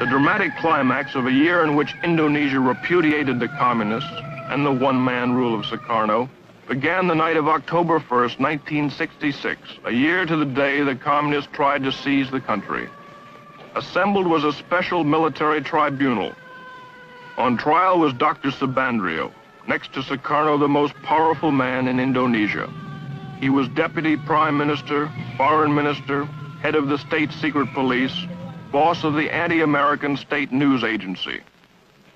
The dramatic climax of a year in which Indonesia repudiated the communists and the one-man rule of Sukarno began the night of October 1st, 1966, a year to the day the communists tried to seize the country. Assembled was a special military tribunal. On trial was Dr. Subandrio, next to Sukarno the most powerful man in Indonesia. He was Deputy Prime Minister, Foreign Minister, head of the State Secret Police, boss of the anti-American state news agency.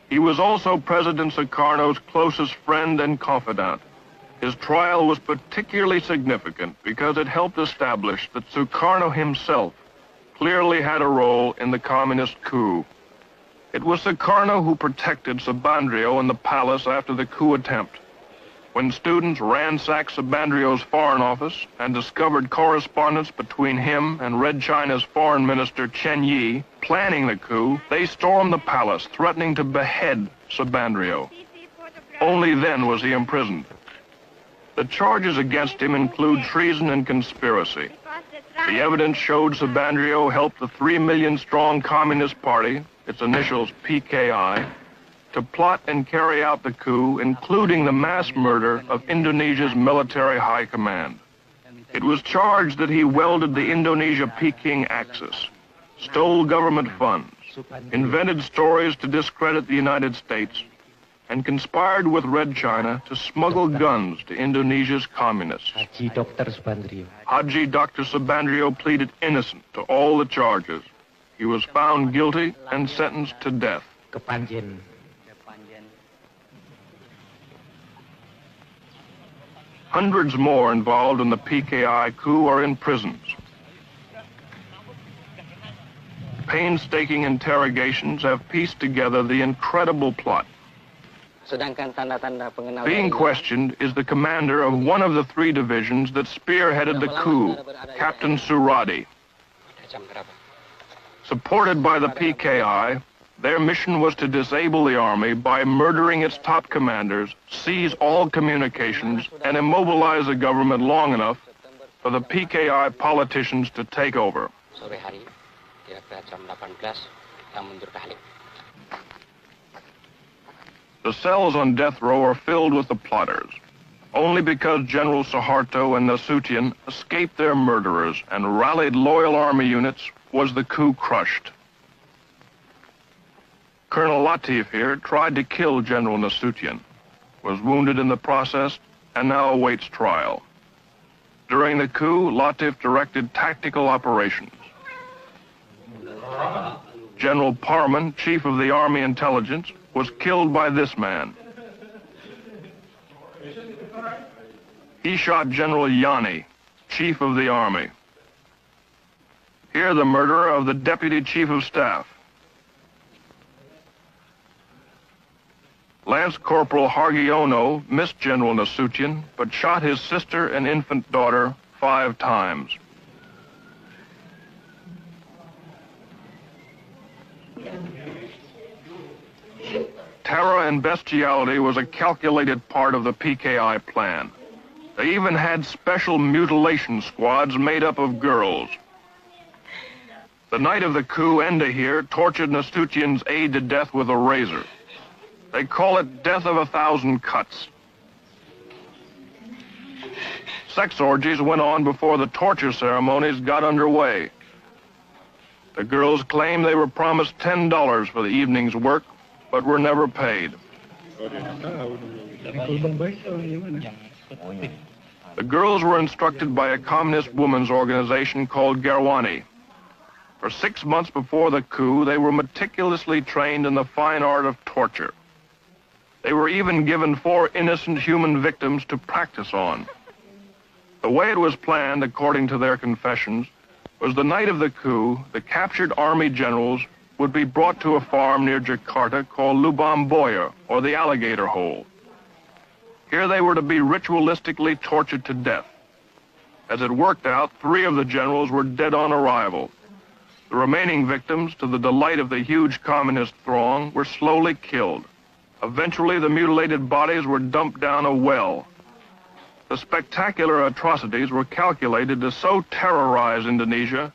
He was also President Sukarno's closest friend and confidant. His trial was particularly significant because it helped establish that Sukarno himself clearly had a role in the communist coup. It was Sukarno who protected Subandrio in the palace after the coup attempt. When students ransacked Subandrio's foreign office and discovered correspondence between him and Red China's foreign minister Chen Yi planning the coup, they stormed the palace, threatening to behead Subandrio. Only then was he imprisoned. The charges against him include treason and conspiracy. The evidence showed Subandrio helped the 3 million-strong Communist Party, its initials PKI, to plot and carry out the coup, including the mass murder of Indonesia's military high command. It was charged that he welded the Indonesia-Peking axis, stole government funds, invented stories to discredit the United States, and conspired with Red China to smuggle guns to Indonesia's communists. Haji Dr. Subandrio. Haji Dr. Subandrio pleaded innocent to all the charges. He was found guilty and sentenced to death. Kepanjen. Hundreds more involved in the PKI coup are in prisons. Painstaking interrogations have pieced together the incredible plot. Being questioned is the commander of one of the 3 divisions that spearheaded the coup, Captain Suradi. Supported by the PKI, their mission was to disable the army by murdering its top commanders, seize all communications, and immobilize the government long enough for the PKI politicians to take over. The cells on death row are filled with the plotters. Only because General Suharto and Nasution escaped their murderers and rallied loyal army units was the coup crushed. Colonel Latif here tried to kill General Nasution, was wounded in the process, and now awaits trial. During the coup, Latif directed tactical operations. General Parman, chief of the Army Intelligence, was killed by this man. He shot General Yani, chief of the army. Here the murderer of the deputy chief of staff. Lance Corporal Hargiono missed General Nasution, but shot his sister and infant daughter 5 times. Terror and bestiality was a calculated part of the PKI plan. They even had special mutilation squads made up of girls. The night of the coup, Enda here tortured Nasution's aide to death with a razor. They call it death of 1,000 cuts. Sex orgies went on before the torture ceremonies got underway. The girls claim they were promised $10 for the evening's work, but were never paid. The girls were instructed by a communist women's organization called GERWANI. For 6 months before the coup, they were meticulously trained in the fine art of torture. They were even given 4 innocent human victims to practice on. The way it was planned, according to their confessions, was the night of the coup, the captured army generals would be brought to a farm near Jakarta called Lubang Buaya, or the Alligator Hole. Here they were to be ritualistically tortured to death. As it worked out, 3 of the generals were dead on arrival. The remaining victims, to the delight of the huge communist throng, were slowly killed. Eventually, the mutilated bodies were dumped down a well. The spectacular atrocities were calculated to so terrorize Indonesia